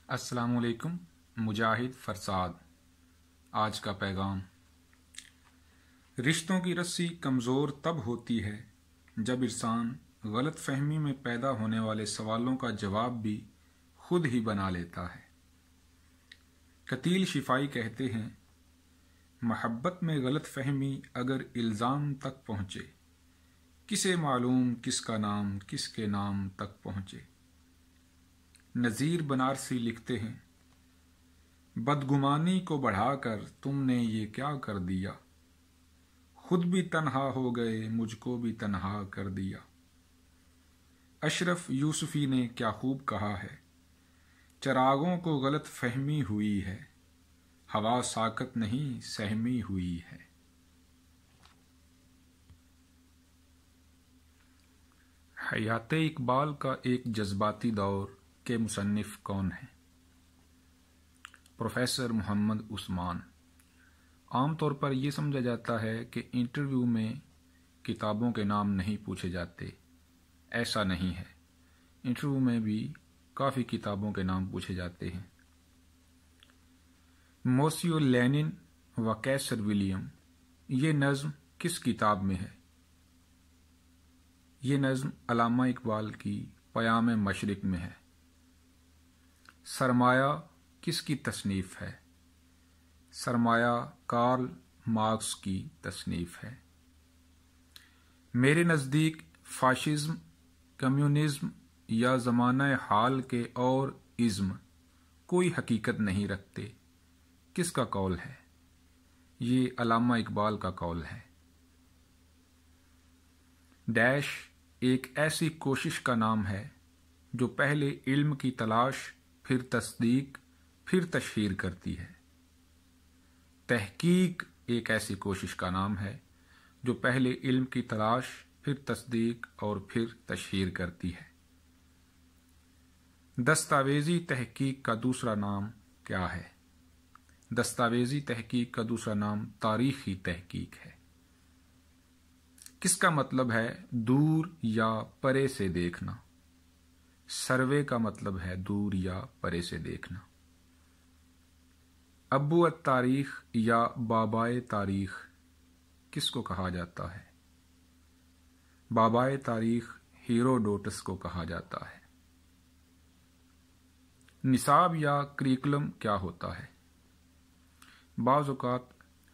السلام علیکم۔ مجاہد فرساد۔ آج کا پیغام: رشتوں کی رسی کمزور تب ہوتی ہے جب انسان غلط فہمی میں پیدا ہونے والے سوالوں کا جواب بھی خود ہی بنا لیتا ہے۔ قتیل شفائی کہتے ہیں، محبت میں غلط فہمی اگر الزام تک پہنچے، کسے معلوم کس کا نام کس کے نام تک پہنچے۔ نذیر بنارسی لکھتے ہیں، بدگمانی کو بڑھا کر تم نے یہ کیا کر دیا، خود بھی تنہا ہو گئے مجھ کو بھی تنہا کر دیا۔ اشرف یوسفی نے کیا خوب کہا ہے، چراغوں کو غلط فہمی ہوئی ہے، ہوا ساکت نہیں سہمی ہوئی ہے۔ حیات اقبال کا ایک جذباتی دور کے مصنف کون ہیں؟ پروفیسر محمد عثمان۔ عام طور پر یہ سمجھا جاتا ہے کہ انٹرویو میں کتابوں کے نام نہیں پوچھے جاتے۔ ایسا نہیں ہے، انٹرویو میں بھی کافی کتابوں کے نام پوچھے جاتے ہیں۔ موسیو لینن و کیسر ولیم، یہ نظم کس کتاب میں ہے؟ یہ نظم علامہ اقبال کی پیام مشرق میں ہے۔ سرمایہ کس کی تصنیف ہے؟ سرمایہ کارل مارکس کی تصنیف ہے۔ میرے نزدیک فاشزم، کمیونزم یا زمانہ حال کے اور ازم کوئی حقیقت نہیں رکھتے، کس کا قول ہے؟ یہ علامہ اقبال کا قول ہے۔ ڈیش ایک ایسی کوشش کا نام ہے جو پہلے علم کی تلاش، پھر تصدیق، پھر تشہیر کرتی ہے۔ تحقیق ایک ایسی کوشش کا نام ہے جو پہلے علم کی تلاش، پھر تصدیق اور پھر تشہیر کرتی ہے۔ دستاویزی تحقیق کا دوسرا نام کیا ہے؟ دستاویزی تحقیق کا دوسرا نام تاریخی تحقیق ہے۔ کس کا مطلب ہے دور یا پرے سے دیکھنا؟ سروے کا مطلب ہے دور یا پرے سے دیکھنا۔ ابو التاریخ یا بابائے تاریخ کس کو کہا جاتا ہے؟ بابائے تاریخ ہیروڈوٹس کو کہا جاتا ہے۔ نصاب یا کریکلم کیا ہوتا ہے؟ بعض اوقات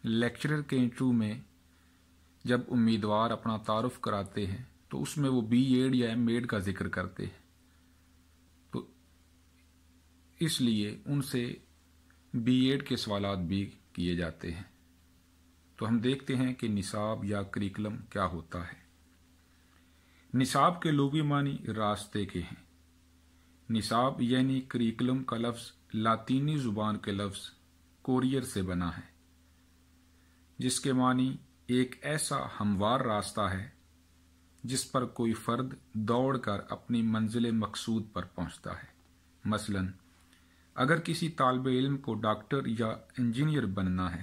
لیکچرر کے انٹرویو میں جب امیدوار اپنا تعارف کراتے ہیں تو اس میں وہ بی ایڈ یا ایم ایڈ کا ذکر کرتے ہیں، تو اس لیے ان سے بی ایڈ کے سوالات بھی کیے جاتے ہیں۔ تو ہم دیکھتے ہیں کہ نصاب یا کریکلم کیا ہوتا ہے۔ نصاب کے لغوی معنی راستے کے ہیں۔ نصاب یعنی کریکلم کا لفظ لاطینی زبان کے لفظ کوریئر سے بنا ہے، جس کے معنی ایک ایسا ہموار راستہ ہے جس پر کوئی فرد دوڑ کر اپنی منزل مقصود پر پہنچتا ہے۔ مثلا اگر کسی طالب علم کو ڈاکٹر یا انجینئر بننا ہے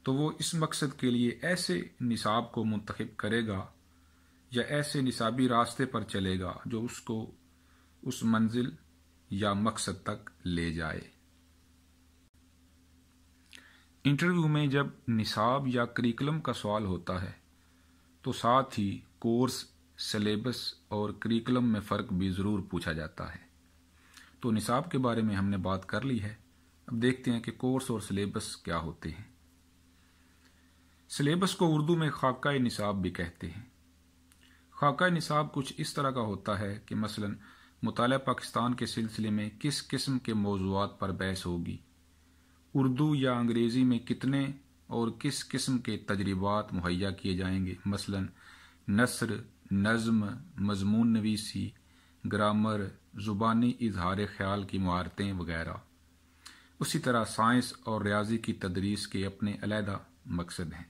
تو وہ اس مقصد کے لیے ایسے نصاب کو منتخب کرے گا یا ایسے نصابی راستے پر چلے گا جو اس کو اس منزل یا مقصد تک لے جائے۔ انٹرویو میں جب نصاب یا کریکلم کا سوال ہوتا ہے تو ساتھ ہی کورس، سلیبس اور کریکلم میں فرق بھی ضرور پوچھا جاتا ہے۔ تو نصاب کے بارے میں ہم نے بات کر لی ہے، اب دیکھتے ہیں کہ کورس اور سلیبس کیا ہوتے ہیں۔ سلیبس کو اردو میں خاکہ نصاب بھی کہتے ہیں۔ خاکہ نصاب کچھ اس طرح کا ہوتا ہے کہ مثلا مطالعہ پاکستان کے سلسلے میں کس قسم کے موضوعات پر بحث ہوگی، اردو یا انگریزی میں کتنے اور کس قسم کے تجربات مہیا کیے جائیں گے، مثلا نثر، نظم، مضمون نویسی، گرامر، زبانی اظہار خیال کی مہارتیں وغیرہ۔ اسی طرح سائنس اور ریاضی کی تدریس کے اپنے علیحدہ مقصد ہیں۔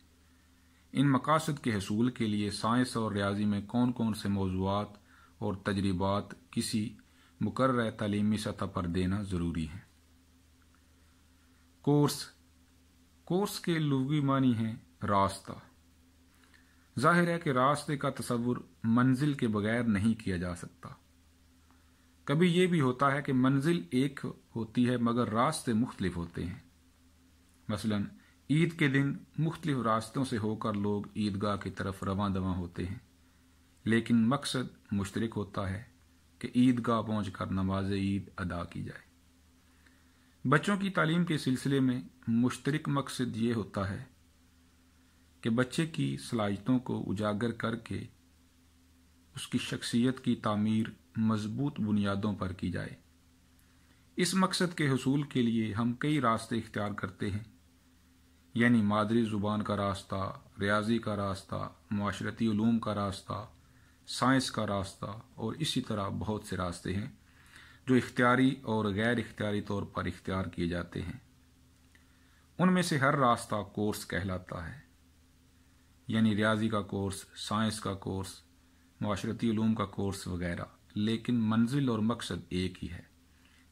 ان مقاصد کے حصول کے لیے سائنس اور ریاضی میں کون کون سے موضوعات اور تجربات کسی مقررہ تعلیمی سطح پر دینا ضروری ہے۔ کورس کے لغوی معنی ہیں راستہ۔ ظاہر ہے کہ راستے کا تصور منزل کے بغیر نہیں کیا جا سکتا۔ کبھی یہ بھی ہوتا ہے کہ منزل ایک ہوتی ہے مگر راستے مختلف ہوتے ہیں۔ مثلا عید کے دن مختلف راستوں سے ہو کر لوگ عیدگاہ کی طرف رواں دواں ہوتے ہیں، لیکن مقصد مشترک ہوتا ہے کہ عیدگاہ پہنچ کر نماز عید ادا کی جائے۔ بچوں کی تعلیم کے سلسلے میں مشترک مقصد یہ ہوتا ہے کہ بچے کی صلاحیتوں کو اجاگر کر کے اس کی شخصیت کی تعمیر مضبوط بنیادوں پر کی جائے۔ اس مقصد کے حصول کے لیے ہم کئی راستے اختیار کرتے ہیں، یعنی مادری زبان کا راستہ، ریاضی کا راستہ، معاشرتی علوم کا راستہ، سائنس کا راستہ، اور اسی طرح بہت سے راستے ہیں جو اختیاری اور غیر اختیاری طور پر اختیار کیے جاتے ہیں۔ ان میں سے ہر راستہ کورس کہلاتا ہے، یعنی ریاضی کا کورس، سائنس کا کورس، معاشرتی علوم کا کورس وغیرہ، لیکن منزل اور مقصد ایک ہی ہے،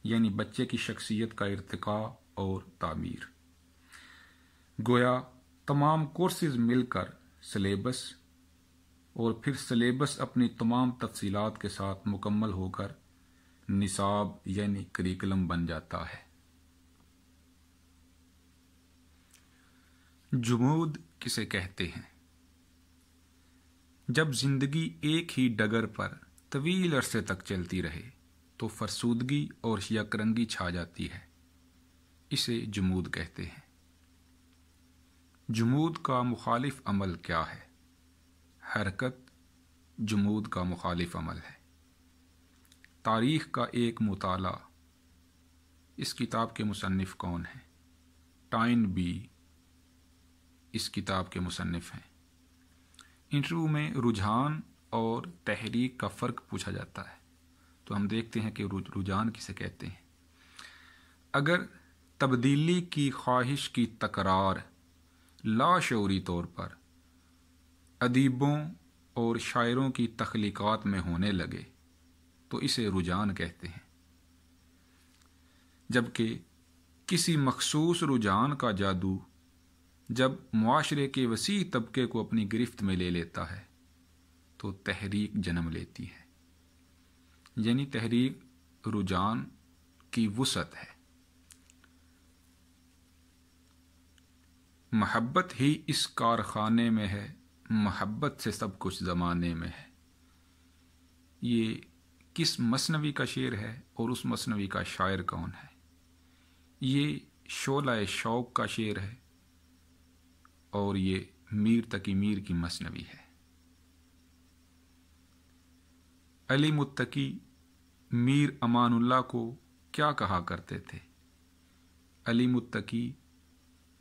یعنی بچے کی شخصیت کا ارتقاء اور تعمیر۔ گویا تمام کورسز مل کر سلیبس، اور پھر سلیبس اپنی تمام تفصیلات کے ساتھ مکمل ہو کر نصاب یعنی کریکلم بن جاتا ہے۔ جمود کسے کہتے ہیں؟ جب زندگی ایک ہی ڈگر پر طویل عرصے تک چلتی رہے تو فرسودگی اور یکرنگی چھا جاتی ہے، اسے جمود کہتے ہیں۔ جمود کا مخالف عمل کیا ہے؟ حرکت جمود کا مخالف عمل ہے۔ تاریخ کا ایک مطالعہ۔ اس کتاب کے مصنف کون ہیں؟ ٹائن بی اس کتاب کے مصنف ہیں۔ انٹرویو میں رجحان اور تحریک کا فرق پوچھا جاتا ہے، تو ہم دیکھتے ہیں کہ رجحان کسے کہتے ہیں۔ اگر تبدیلی کی خواہش کی تکرار لاشعوری طور پر ادیبوں اور شاعروں کی تخلیقات میں ہونے لگے تو اسے رجحان کہتے ہیں، جبکہ کسی مخصوص رجحان کا جادو جب معاشرے کے وسیع طبقے کو اپنی گرفت میں لے لیتا ہے تو تحریک جنم لیتی ہے، یعنی تحریک رجحان کی وسعت ہے۔ محبت ہی اس کارخانے میں ہے، محبت سے سب کچھ زمانے میں ہے۔ یہ کس مثنوی کا شعر ہے اور اس مثنوی کا شاعر کون ہے؟ یہ شعلہ شوق کا شعر ہے اور یہ میر تقی میر کی مثنوی ہے۔ علی متقی میر امان اللہ کو کیا کہا کرتے تھے؟ علی متقی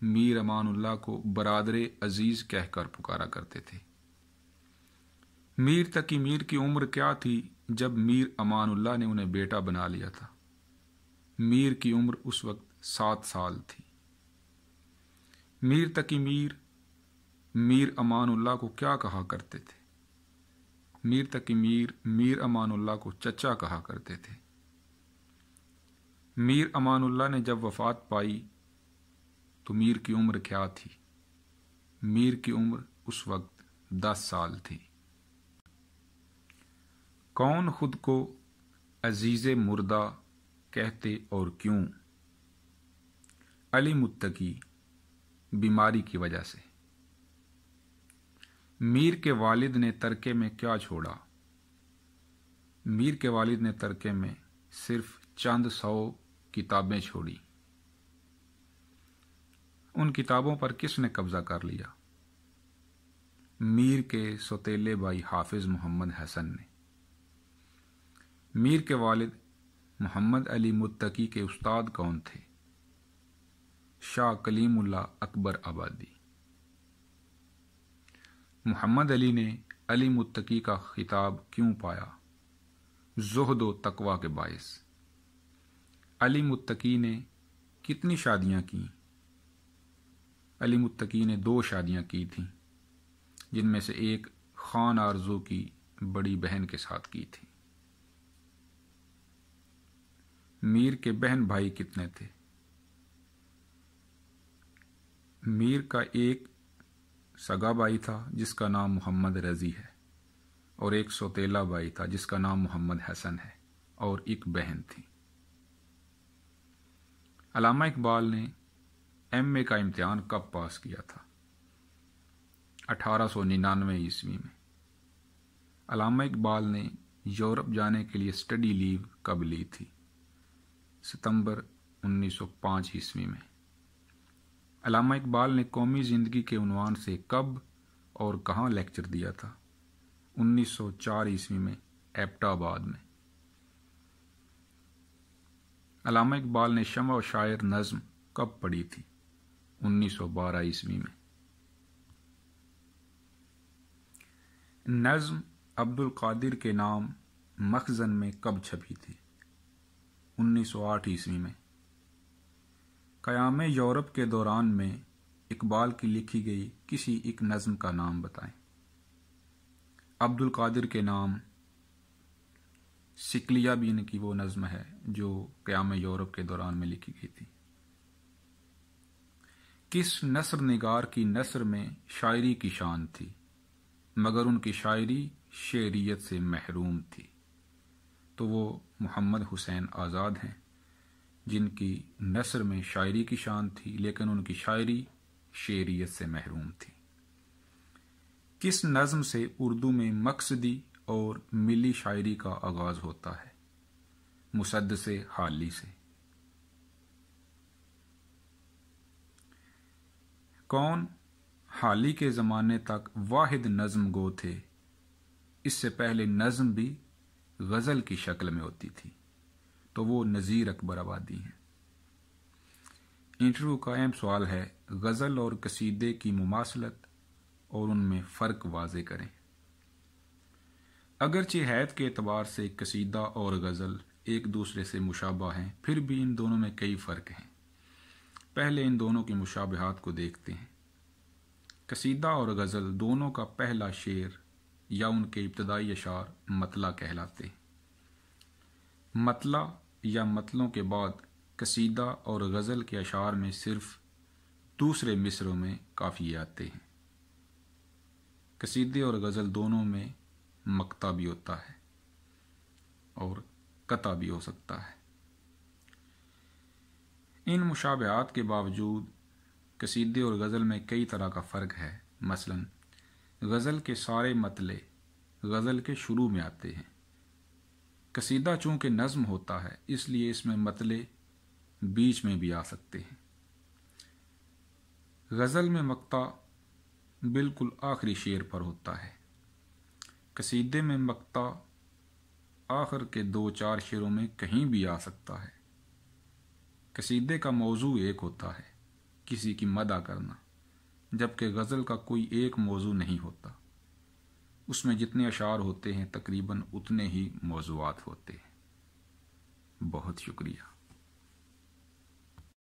میر امان اللہ کو برادر عزیز کہہ کر پکارا کرتے تھے۔ میر تقی میر کی عمر کیا تھی جب میر امان اللہ نے انہیں بیٹا بنا لیا تھا؟ میر کی عمر اس وقت 7 سال تھی۔ میر تقی میر امان اللہ کو کیا کہا کرتے تھے؟ میر تقی میر امان اللہ کو چچا کہا کرتے تھے۔ میر امان اللہ نے جب وفات پائی تو میر کی عمر کیا تھی؟ میر کی عمر اس وقت 10 سال تھی۔ کون خود کو عزیز مردہ کہتے اور کیوں؟ علی متقی بیماری کی وجہ سے۔ میر کے والد نے ترکے میں کیا چھوڑا؟ میر کے والد نے ترکے میں صرف چند 100 کتابیں چھوڑی۔ ان کتابوں پر کس نے قبضہ کر لیا؟ میر کے سوتیلے بھائی حافظ محمد حسن نے۔ میر کے والد محمد علی متقی کے استاد کون تھے؟ شاہ کلیم اللہ اکبر آبادی۔ محمد علی نے علی متقی کا خطاب کیوں پایا؟ زہد و تقوی کے باعث۔ علی متقی نے کتنی شادیاں کیں؟ علی متقی نے 2 شادیاں کی تھیں، جن میں سے ایک خان آرزو کی بڑی بہن کے ساتھ کی تھی۔ میر کے بہن بھائی کتنے تھے؟ میر کا ایک سگا بھائی تھا جس کا نام محمد رضی ہے، اور ایک سوتیلا بھائی تھا جس کا نام محمد حسن ہے۔ اور ایک بہن تھی۔ علامہ اقبال نے ایم اے کا امتحان کب پاس کیا تھا؟ 1899 عیسوی میں۔ علامہ اقبال نے یورپ جانے کے لیے اسٹڈی لیو کب لی تھی؟ ستمبر 1905 عیسوی میں۔ علامہ اقبال نے قومی زندگی کے عنوان سے کب اور کہاں لیکچر دیا تھا؟ 1904 عیسوی میں ایبٹ آباد میں۔ علامہ اقبال نے شمع و شاعر نظم کب پڑھی تھی؟ 1912 عیسوی میں۔ نظم عبد القادر کے نام مخزن میں کب چھپی تھی؟ 1908 عیسوی میں۔ قیام یورپ کے دوران میں اقبال کی لکھی گئی کسی ایک نظم کا نام بتائیں۔ عبد القادر کے نام سکلیہ بین کی وہ نظم ہے جو قیام یورپ کے دوران میں لکھی گئی تھی۔ کس نثر نگار کی نثر میں شاعری کی شان تھی مگر ان کی شاعری شعریت سے محروم تھی؟ تو وہ محمد حسین آزاد ہیں، جن کی نثر میں شاعری کی شان تھی لیکن ان کی شاعری شعریت سے محروم تھی۔ کس نظم سے اردو میں مقصدی اور ملی شاعری کا آغاز ہوتا ہے؟ مسدس حالی سے۔ کون حالی کے زمانے تک واحد نظم گو تھے؟ اس سے پہلے نظم بھی غزل کی شکل میں ہوتی تھی، تو وہ نذیر اکبر آبادی ہیں۔ انٹرویو کا اہم سوال ہے غزل اور قصیدے کی مماثلت اور ان میں فرق واضح کریں۔ اگرچہ حید کے اعتبار سے قصیدہ اور غزل ایک دوسرے سے مشابہ ہیں، پھر بھی ان دونوں میں کئی فرق ہیں۔ پہلے ان دونوں کی مشابہات کو دیکھتے ہیں۔ قصیدہ اور غزل دونوں کا پہلا شعر یا ان کے ابتدائی اشعار مطلع کہلاتے ہیں۔ مطلع یا مطلوں کے بعد قصیدہ اور غزل کے اشعار میں صرف دوسرے مصروں میں قافیے آتے ہیں۔ قصیدے اور غزل دونوں میں مقطع بھی ہوتا ہے اور قطع بھی ہو سکتا ہے۔ ان مشابہات کے باوجود قصیدے اور غزل میں کئی طرح کا فرق ہے۔ مثلا غزل کے سارے مطلع غزل کے شروع میں آتے ہیں۔ قصیدہ چونکہ نظم ہوتا ہے اس لیے اس میں مطلع بیچ میں بھی آ سکتے ہیں۔ غزل میں مقطع بالکل آخری شعر پر ہوتا ہے۔ قصیدے میں مقطع آخر کے 2-4 شعروں میں کہیں بھی آ سکتا ہے۔ قصیدے کا موضوع ایک ہوتا ہے، کسی کی مدح کرنا، جبکہ غزل کا کوئی ایک موضوع نہیں ہوتا۔ اس میں جتنے اشعار ہوتے ہیں تقریباً اتنے ہی موضوعات ہوتے ہیں۔ بہت شکریہ۔